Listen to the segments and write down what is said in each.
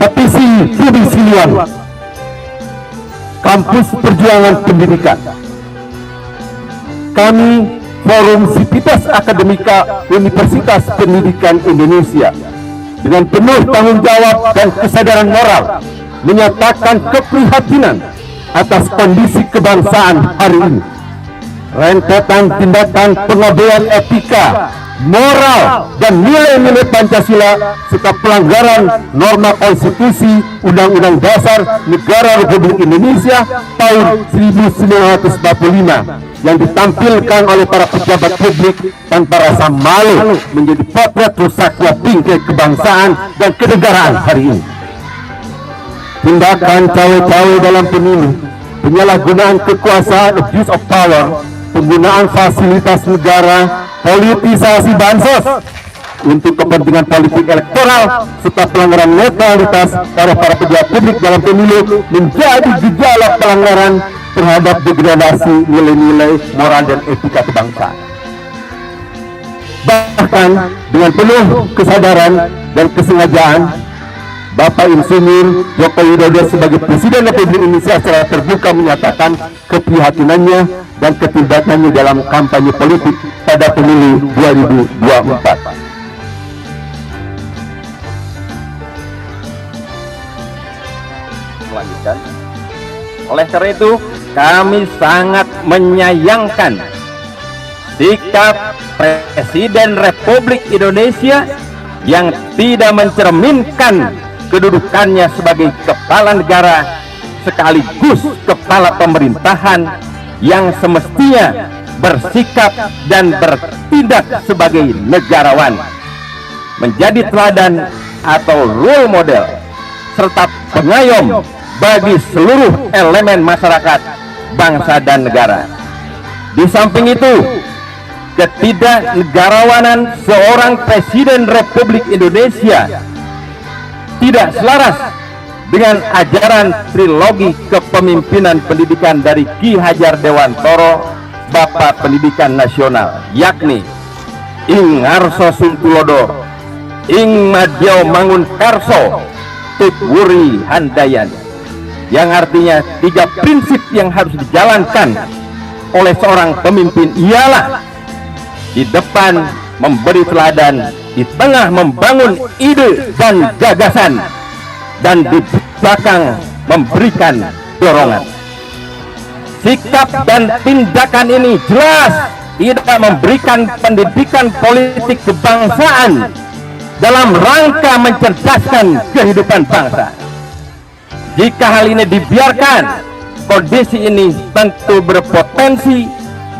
Petisi Budi Siliwan, Kampus Perjuangan Pendidikan. Kami, Forum Sivitas Akademika Universitas Pendidikan Indonesia, dengan penuh tanggung jawab dan kesadaran moral, menyatakan keprihatinan atas kondisi kebangsaan hari ini. Rentetan tindakan pengabaian etika, moral, dan nilai-nilai Pancasila serta pelanggaran norma konstitusi Undang-Undang Dasar Negara Republik Indonesia tahun 1945 yang ditampilkan oleh para pejabat publik tanpa rasa malu menjadi potret rusaknya bingkai kebangsaan dan kenegaraan hari ini. Tindakan cawe-cawe dalam pemilu, penyalahgunaan kekuasaan, abuse of power, penggunaan fasilitas negara, politisasi bansos untuk kepentingan politik elektoral, serta pelanggaran netralitas para pejabat publik dalam pemilu menjadi gejala pelanggaran terhadap degradasi nilai-nilai moral dan etika kebangsaan. Bahkan dengan penuh kesadaran dan kesengajaan, Bapak Insinyur Joko Widodo sebagai Presiden Republik Indonesia secara terbuka menyatakan keprihatinannya dan keterlibatannya dalam kampanye politik pada pemilu 2024. Melanjutkan. Oleh karena itu, kami sangat menyayangkan sikap Presiden Republik Indonesia yang tidak mencerminkan kedudukannya sebagai kepala negara sekaligus kepala pemerintahan yang semestinya bersikap dan bertindak sebagai negarawan, menjadi teladan atau role model serta pengayom bagi seluruh elemen masyarakat, bangsa dan negara. Di samping itu, ketidaknegarawanan seorang Presiden Republik Indonesia tidak selaras dengan ajaran trilogi kepemimpinan pendidikan dari Ki Hajar Dewantoro, Bapak Pendidikan Nasional, yakni Ing Ngarso Sungtulodo, Ing Madyo Mangunkarso, Tut Wuri Handayan, yang artinya 3 prinsip yang harus dijalankan oleh seorang pemimpin ialah di depan memberi teladan, di tengah membangun ide dan gagasan, dan di belakang memberikan dorongan. Sikap dan tindakan ini jelas tidak memberikan pendidikan politik kebangsaan dalam rangka mencerdaskan kehidupan bangsa. Jika hal ini dibiarkan, kondisi ini tentu berpotensi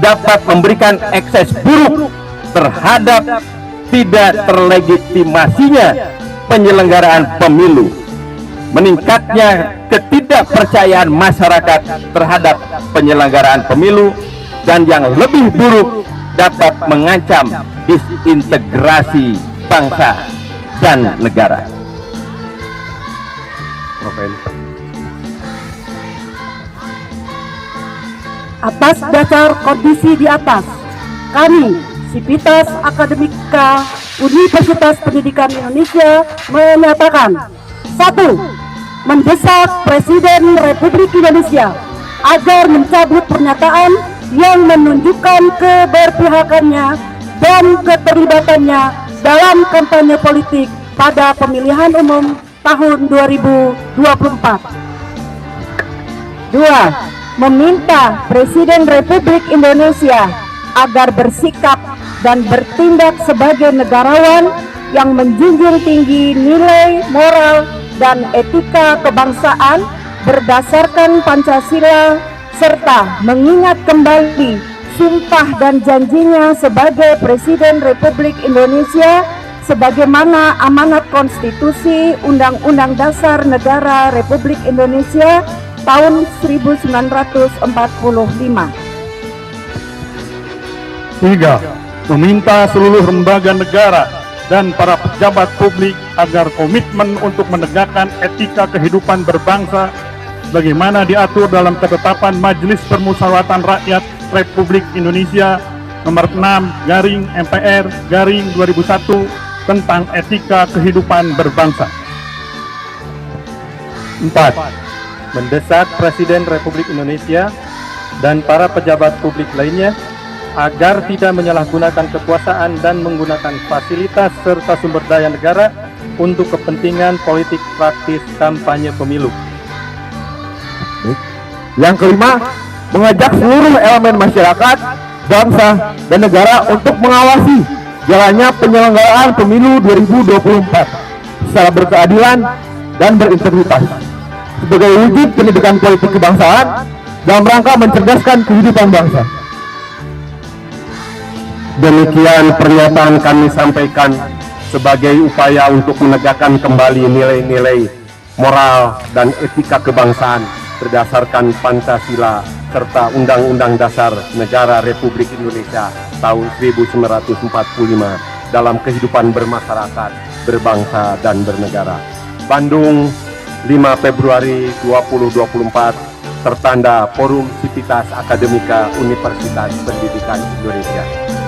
dapat memberikan ekses buruk terhadap tidak terlegitimasinya penyelenggaraan pemilu, meningkatnya ketidakpercayaan masyarakat terhadap penyelenggaraan pemilu, dan yang lebih buruk dapat mengancam disintegrasi bangsa dan negara. Atas dasar kondisi di atas, kami, Sivitas Akademika Universitas Pendidikan Indonesia menyatakan: 1. Mendesak Presiden Republik Indonesia agar mencabut pernyataan yang menunjukkan keberpihakannya dan keterlibatannya dalam kampanye politik pada pemilihan umum tahun 2024. 2. Meminta Presiden Republik Indonesia agar bersikap dan bertindak sebagai negarawan yang menjunjung tinggi nilai moral dan etika kebangsaan berdasarkan Pancasila, serta mengingat kembali sumpah dan janjinya sebagai Presiden Republik Indonesia sebagaimana amanat konstitusi Undang-Undang Dasar Negara Republik Indonesia tahun 1945. 3. Meminta seluruh lembaga negara dan para pejabat publik agar komitmen untuk menegakkan etika kehidupan berbangsa sebagaimana diatur dalam ketetapan Majelis Permusyawaratan Rakyat Republik Indonesia nomor 6/MPR/2001 tentang etika kehidupan berbangsa. 4. Mendesak Presiden Republik Indonesia dan para pejabat publik lainnya agar tidak menyalahgunakan kekuasaan dan menggunakan fasilitas serta sumber daya negara untuk kepentingan politik praktis kampanye pemilu. Yang kelima, mengajak seluruh elemen masyarakat, bangsa, dan negara untuk mengawasi jalannya penyelenggaraan pemilu 2024 secara berkeadilan dan berintegritas sebagai wujud pendidikan politik kebangsaan dalam rangka mencerdaskan kehidupan bangsa. Demikian pernyataan kami sampaikan sebagai upaya untuk menegakkan kembali nilai-nilai moral dan etika kebangsaan berdasarkan Pancasila serta Undang-Undang Dasar Negara Republik Indonesia tahun 1945 dalam kehidupan bermasyarakat, berbangsa, dan bernegara. Bandung, 5 Februari 2024, tertanda Forum Sivitas Akademika Universitas Pendidikan Indonesia.